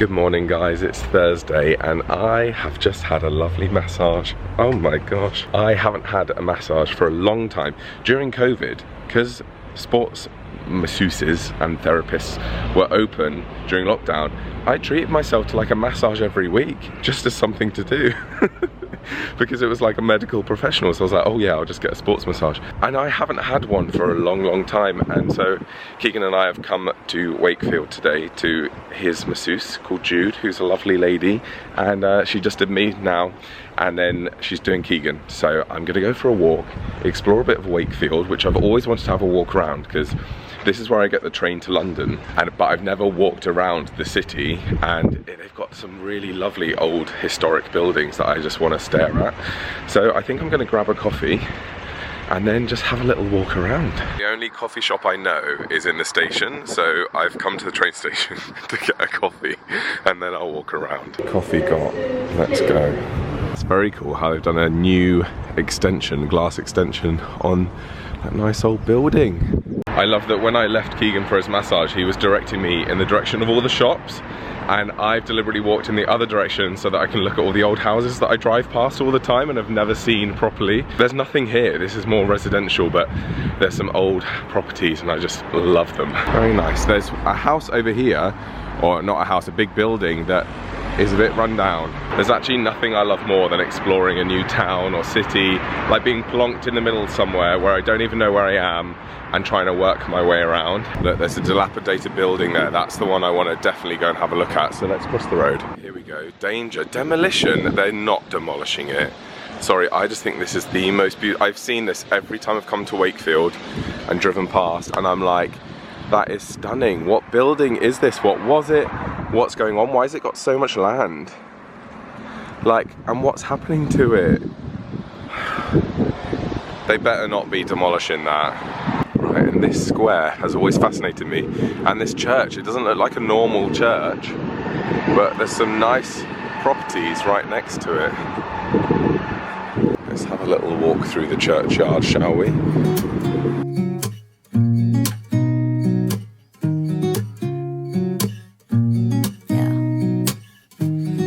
Good morning guys, it's Thursday and I have just had a lovely massage. Oh my gosh, I haven't had a massage for a long time. During COVID, because sports masseuses and therapists were open during lockdown, I treated myself to like a massage every week, just as something to do. Because it was like a medical professional, so I was like, oh yeah, I'll just get a sports massage. And I haven't had one for a long time, and so Keegan and I have come to Wakefield today to his masseuse called Jude, who's a lovely lady, and she just did me now, and then she's doing Keegan. So I'm gonna go for a walk, explore a bit of Wakefield, which I've always wanted to have a walk around, because this is where I get the train to London, but I've never walked around the city, and they've got some really lovely old historic buildings that I just want to stare at. So I think I'm going to grab a coffee and then just have a little walk around. The only coffee shop I know is in the station, so I've come to the train station to get a coffee and then I'll walk around. Coffee got, let's go. It's very cool how they've done a new extension, glass extension on that nice old building. I love that when I left Keegan for his massage, he was directing me in the direction of all the shops, and I've deliberately walked in the other direction so that I can look at all the old houses that I drive past all the time and have never seen properly. There's nothing here, this is more residential, but there's some old properties and I just love them. Very nice. There's a house over here, or not a house, a big building that is a bit run down. There's actually nothing I love more than exploring a new town or city, like being plonked in the middle somewhere where I don't even know where I am and trying to work my way around. Look, there's a dilapidated building there. That's the one I want to definitely go and have a look at. So let's cross the road. Here we go. Danger. Demolition. They're not demolishing it. Sorry, I just think this is the most beautiful. I've seen this every time I've come to Wakefield and driven past, and I'm like, that is stunning. What building is this? What was it? What's going on? Why has it got so much land? Like, and what's happening to it? They better not be demolishing that. Right, and this square has always fascinated me. And this church, it doesn't look like a normal church, but there's some nice properties right next to it. Let's have a little walk through the churchyard, shall we?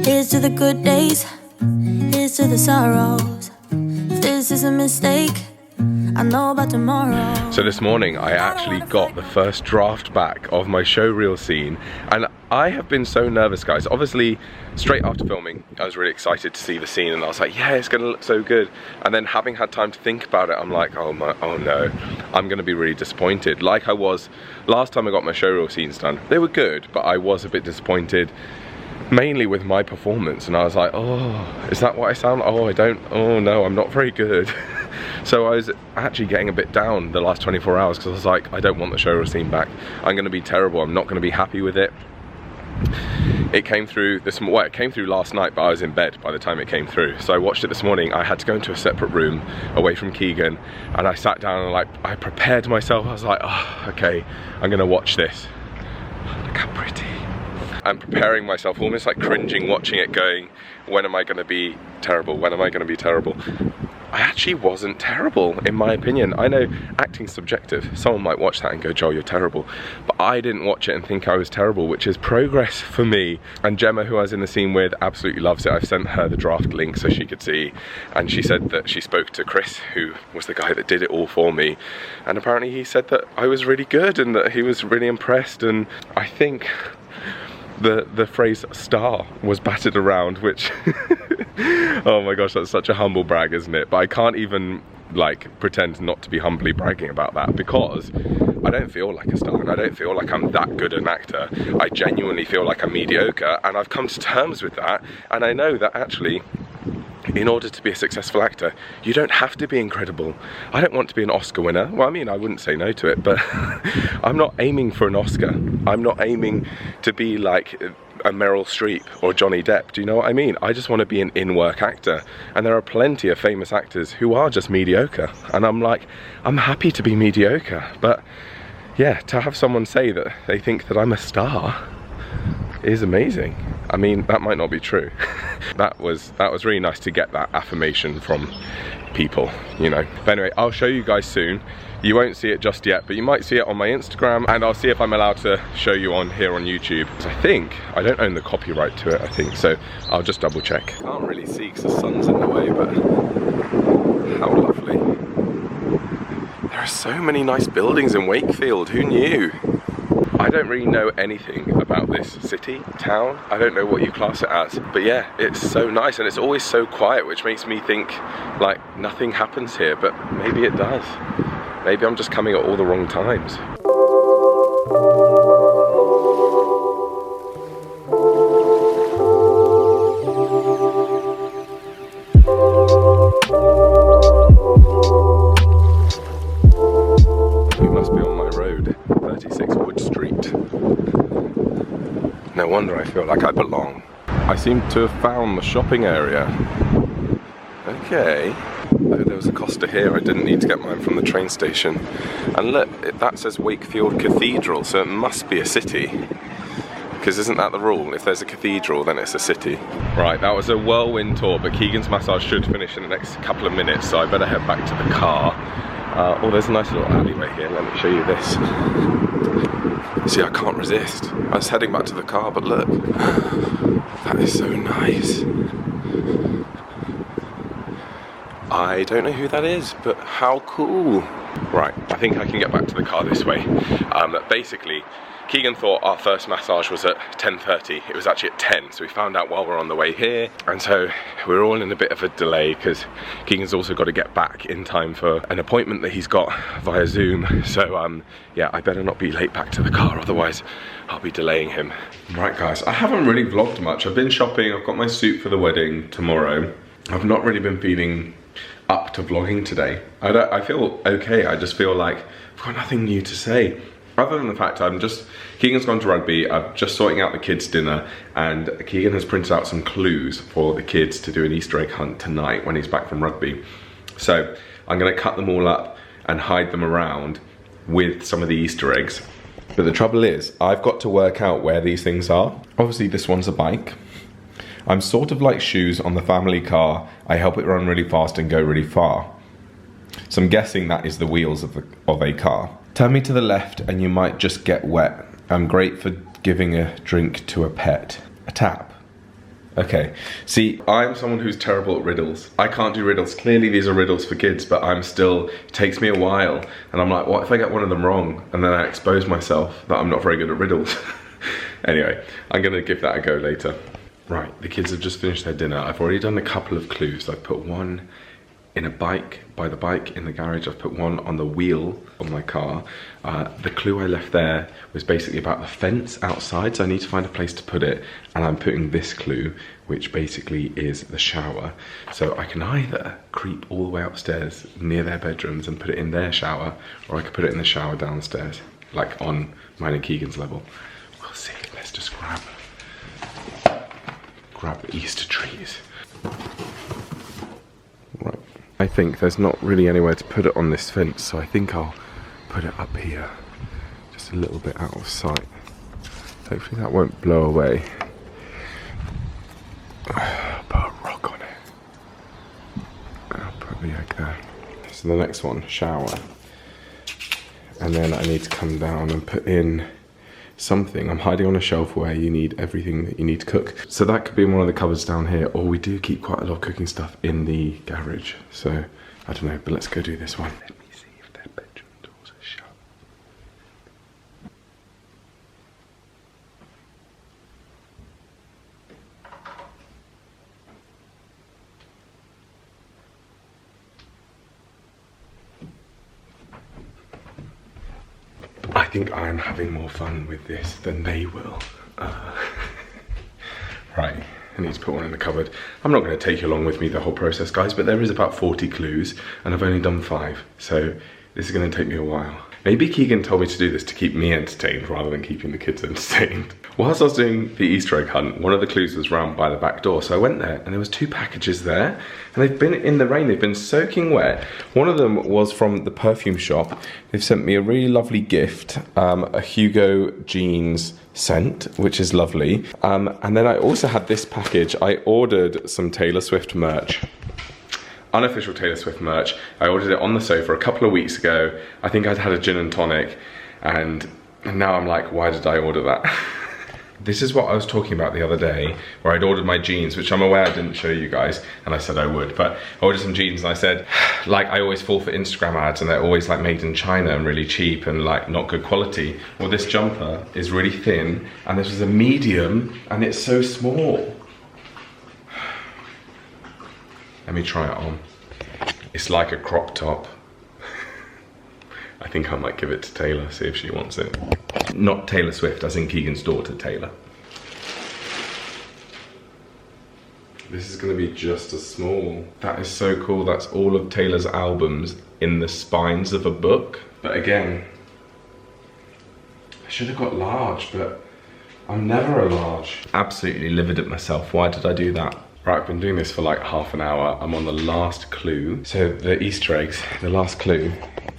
Here's to the good days, here's to the sorrows. If this is a mistake, I know about tomorrow. So this morning I actually got the first draft back of my showreel scene, and I have been so nervous, guys. Obviously, straight after filming, I was really excited to see the scene, and I was like, yeah, it's gonna look so good. And then having had time to think about it, I'm like, oh no, I'm gonna be really disappointed. Like I was last time I got my showreel scenes done. They were good, but I was a bit disappointed, mainly with my performance, and I was like, oh, is that what I sound like? Oh no, I'm not very good. So I was actually getting a bit down the last 24 hours because I was like, I don't want the showreel scene back. I'm gonna be terrible, I'm not gonna be happy with it. It came through it came through last night, but I was in bed by the time it came through. So I watched it this morning. I had to go into a separate room away from Keegan, and I sat down and I prepared myself. I was like, oh, okay, I'm gonna watch this. Look how pretty. I'm preparing myself, almost like cringing, watching it, going, when am I going to be terrible? When am I going to be terrible? I actually wasn't terrible, in my opinion. I know acting's subjective. Someone might watch that and go, Joel, you're terrible. But I didn't watch it and think I was terrible, which is progress for me. And Gemma, who I was in the scene with, absolutely loves it. I've sent her the draft link so she could see. And she said that she spoke to Chris, who was the guy that did it all for me. And apparently he said that I was really good and that he was really impressed. And I think the phrase star was battered around, which oh my gosh, that's such a humble brag, isn't it? But I can't even like pretend not to be humbly bragging about that, because I don't feel like a star and I don't feel like I'm that good an actor. I genuinely feel like I'm mediocre, and I've come to terms with that, and I know that actually in order to be a successful actor, you don't have to be incredible. I don't want to be an Oscar winner. Well, I mean, I wouldn't say no to it, but I'm not aiming for an Oscar. I'm not aiming to be like a Meryl Streep or Johnny Depp. Do you know what I mean? I just want to be an in-work actor. And there are plenty of famous actors who are just mediocre. And I'm like, I'm happy to be mediocre. But yeah, to have someone say that they think that I'm a star is amazing. I mean, that might not be true. that was really nice to get that affirmation from people, you know. But anyway, I'll show you guys soon. You won't see it just yet, but you might see it on my Instagram, and I'll see if I'm allowed to show you on here on YouTube. I don't own the copyright to it, I think, so I'll just double check. Can't really see because the sun's in the way, but how lovely. There are so many nice buildings in Wakefield, who knew? I don't really know anything about this city, town. I don't know what you class it as, but yeah, it's so nice, and it's always so quiet, which makes me think like nothing happens here, but maybe it does. Maybe I'm just coming at all the wrong times. You must be on my road, 36 Wood Street. No wonder I feel like I belong. I seem to have found the shopping area. Okay. Oh, there was a Costa here. I didn't need to get mine from the train station. And look, that says Wakefield Cathedral, so it must be a city. Because isn't that the rule? If there's a cathedral, then it's a city. Right, that was a whirlwind tour, but Keegan's massage should finish in the next couple of minutes, so I better head back to the car. Oh, there's a nice little alleyway here. Let me show you this. See, I can't resist. I was heading back to the car, but look. That is so nice. I don't know who that is, but how cool. Right, I think I can get back to the car this way. Basically, Keegan thought our first massage was at 10:30. It was actually at 10, so we found out while we're on the way here. And so we're all in a bit of a delay because Keegan's also got to get back in time for an appointment that he's got via Zoom. So yeah, I better not be late back to the car, otherwise I'll be delaying him. Right guys, I haven't really vlogged much. I've been shopping, I've got my suit for the wedding tomorrow. I've not really been feeling up to vlogging today. I feel okay, I just feel like I've got nothing new to say. Other than the fact Keegan's gone to rugby, I'm just sorting out the kids' dinner, and Keegan has printed out some clues for the kids to do an Easter egg hunt tonight when he's back from rugby. So I'm gonna cut them all up and hide them around with some of the Easter eggs. But the trouble is, I've got to work out where these things are. Obviously this one's a bike. I'm sort of like shoes on the family car. I help it run really fast and go really far. So I'm guessing that is the wheels of a car. Turn me to the left and you might just get wet. I'm great for giving a drink to a pet. A tap. Okay. See, I'm someone who's terrible at riddles. I can't do riddles. Clearly these are riddles for kids, but it takes me a while. And I'm like, what if I get one of them wrong? And then I expose myself that I'm not very good at riddles. Anyway, I'm gonna give that a go later. Right, the kids have just finished their dinner. I've already done a couple of clues. I've put one in a bike, by the bike in the garage. I've put one on the wheel of my car. The clue I left there was basically about the fence outside, so I need to find a place to put it. And I'm putting this clue, which basically is the shower. So I can either creep all the way upstairs near their bedrooms and put it in their shower, or I could put it in the shower downstairs, like on mine and Keegan's level. We'll see, let's just grab the Easter trees. Right, I think there's not really anywhere to put it on this fence, so I think I'll put it up here, just a little bit out of sight. Hopefully that won't blow away. Put a rock on it. I'll put the egg there. So the next one, shower. And then I need to come down and put in something. I'm hiding on a shelf where you need everything that you need to cook. So that could be in one of the cupboards down here, or we do keep quite a lot of cooking stuff in the garage. So I don't know, but let's go do this one. Let me see if their bedroom doors are shut. I think I'm having more fun with this than they will. Right, I need to put one in the cupboard. I'm not going to take you along with me the whole process, guys, but there is about 40 clues, and I've only done 5, so this is going to take me a while. Maybe Keegan told me to do this to keep me entertained rather than keeping the kids entertained. Whilst I was doing the Easter egg hunt, one of the clues was round by the back door, so I went there and there was 2 packages there, and they've been in the rain, they've been soaking wet. One of them was from the perfume shop. They've sent me a really lovely gift, a Hugo Jeans scent, which is lovely. And then I also had this package. I ordered some Taylor Swift merch. unofficial Taylor Swift merch. I ordered it on the sofa a couple of weeks ago. I think I'd had a gin and tonic, and now I'm like, why did I order that? This is what I was talking about the other day, where I'd ordered my jeans, which I'm aware I didn't show you guys, and I said I would, but I ordered some jeans and I said, like, I always fall for Instagram ads and they're always like made in China and really cheap and like not good quality. Well, this jumper is really thin and this was a medium and it's so small. Let me try it on. It's like a crop top. I think I might give it to Taylor, see if she wants it. Not Taylor Swift, as in Keegan's daughter, Taylor. This is gonna be just as small. That is so cool. That's all of Taylor's albums in the spines of a book. But again, I should have got large, but I'm never a large. Absolutely livid at myself. Why did I do that? Right, I've been doing this for like half an hour. I'm on the last clue. So the Easter eggs, the last clue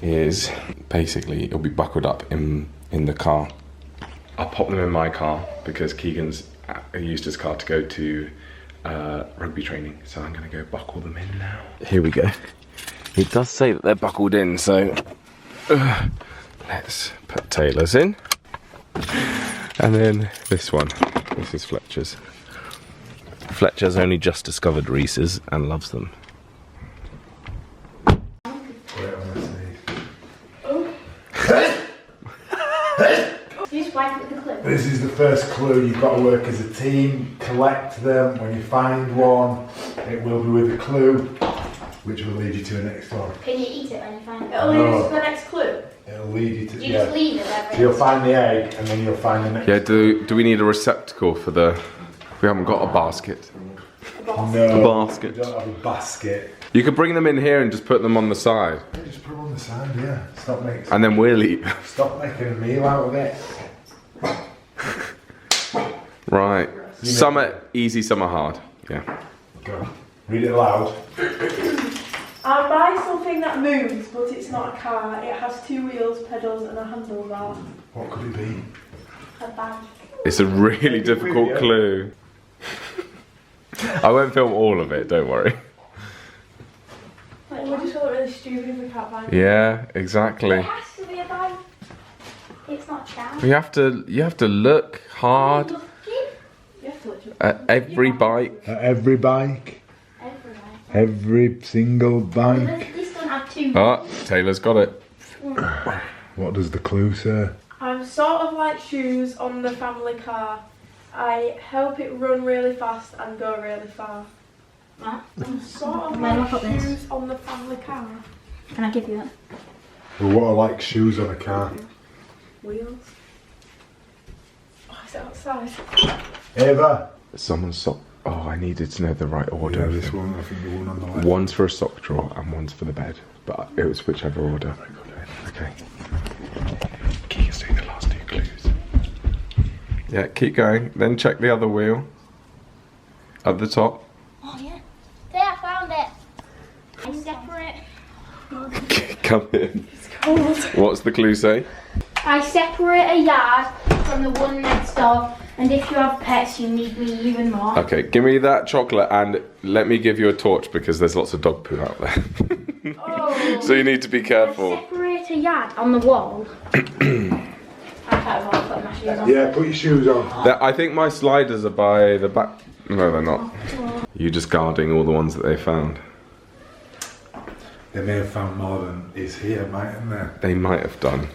is basically it'll be buckled up in the car. I'll pop them in my car because Keegan's used his car to go to rugby training. So I'm gonna go buckle them in now. Here we go. It does say that they're buckled in, so let's put Taylor's in. And then this one, this is Fletcher's. Fletcher's only just discovered Reese's and loves them. This is the first clue. You've got to work as a team, collect them. When you find one, it will be with a clue, which will lead you to the next one. Can you eat it when you find it? It'll lead us to the next clue. It'll lead you to. Do you just leave it there? So you'll find the egg, and then you'll find the next. Yeah. Do we need a receptacle for the? We haven't got a basket. No, A basket. You don't have a basket. You could bring them in here and just put them on the side. Yeah, just put them on the side. Yeah. Stop making. And then we'll eat. Stop making a meal out of it. Right. Some are easy, some are hard. Yeah. Go. Read it aloud. I buy something that moves, but it's not a car. It has 2 wheels, pedals, and a handlebar. What could it be? A bag. It's a really difficult clue. I won't film all of it, don't worry. Like, we're just gonna look really stupid if we can't find it. Yeah, exactly. It has to be a bike. It's not a car. You have to look hard You have to look at every bike. At every bike. Every bike. Every single bike. This don't have 2. Ah, Taylor's got it. What does the clue say? I'm sort of like shoes on the family car. I help it run really fast and go really far. What? I'm sort of May I like look at this? shoes on the family car. Can I give you that? Well, what are like shoes on a car? Wheels. Oh, is it outside? Ava. Someone's sock. Oh, I needed to know the right order. Yeah, of this them. one. I think the one on the left. One's for a sock drawer and one's for the bed. But it was whichever order. Okay. Keegan's doing the last 2 clues. Yeah, keep going. Then check the other wheel. At the top. Oh yeah. There, I found it. I separate. Come in. It's cold. What's the clue say? I separate a yard from the one next door, and if you have pets, you need me even more. Okay, give me that chocolate and let me give you a torch because there's lots of dog poo out there. Oh. So you need to be careful. I separate a yard on the wall. I can't remember putting my shoes on. Yeah, put your shoes on. I think my sliders are by the back. No, they're not. You're just guarding all the ones that they found. They may have found more than is here, mightn't they? They might have done.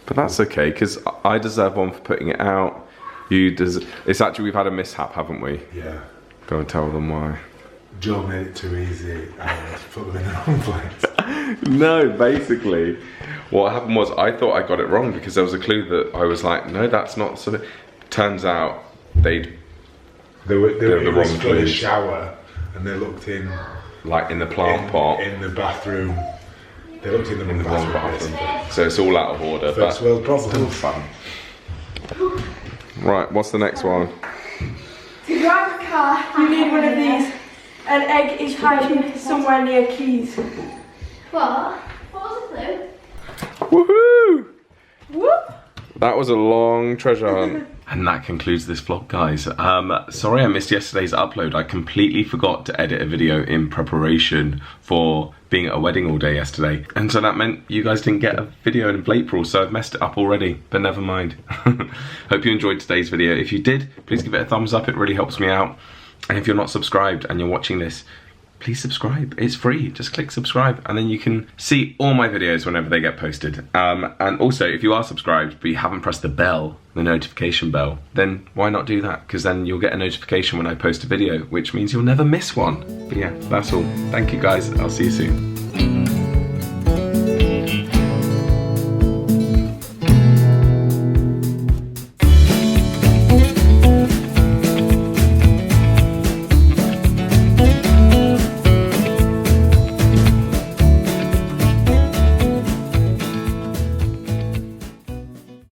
But that's okay, because I deserve one for putting it out. It's actually, we've had a mishap, haven't we? Yeah. Go and tell them why. Joe made it too easy and put them in the wrong place. No, basically, what happened was I thought I got it wrong because there was a clue that I was like, no, that's not so. Turns out they were the wrong for the clues. shower, and they looked in Like in the plant pot. in the bathroom. They looked in the In the wrong bathroom. bathroom. So it's all out of order, First but world problem. still fun. Right, what's the next one? To drive a car, you need one of these. An egg is hiding somewhere near keys. What? What was the clue? Woohoo! Whoop! That was a long treasure hunt. And that concludes this vlog, guys. Sorry I missed yesterday's upload. I completely forgot to edit a video in preparation for being at a wedding all day yesterday. And so that meant you guys didn't get a video in April, so I've messed it up already, but never mind. Hope you enjoyed today's video. If you did, please give it a thumbs up. It really helps me out. And if you're not subscribed and you're watching this, please subscribe. It's free. Just click subscribe and then you can see all my videos whenever they get posted. And also, if you are subscribed but you haven't pressed the bell, the notification bell, then why not do that? Because then you'll get a notification when I post a video, which means you'll never miss one. But yeah, that's all. Thank you guys. I'll see you soon.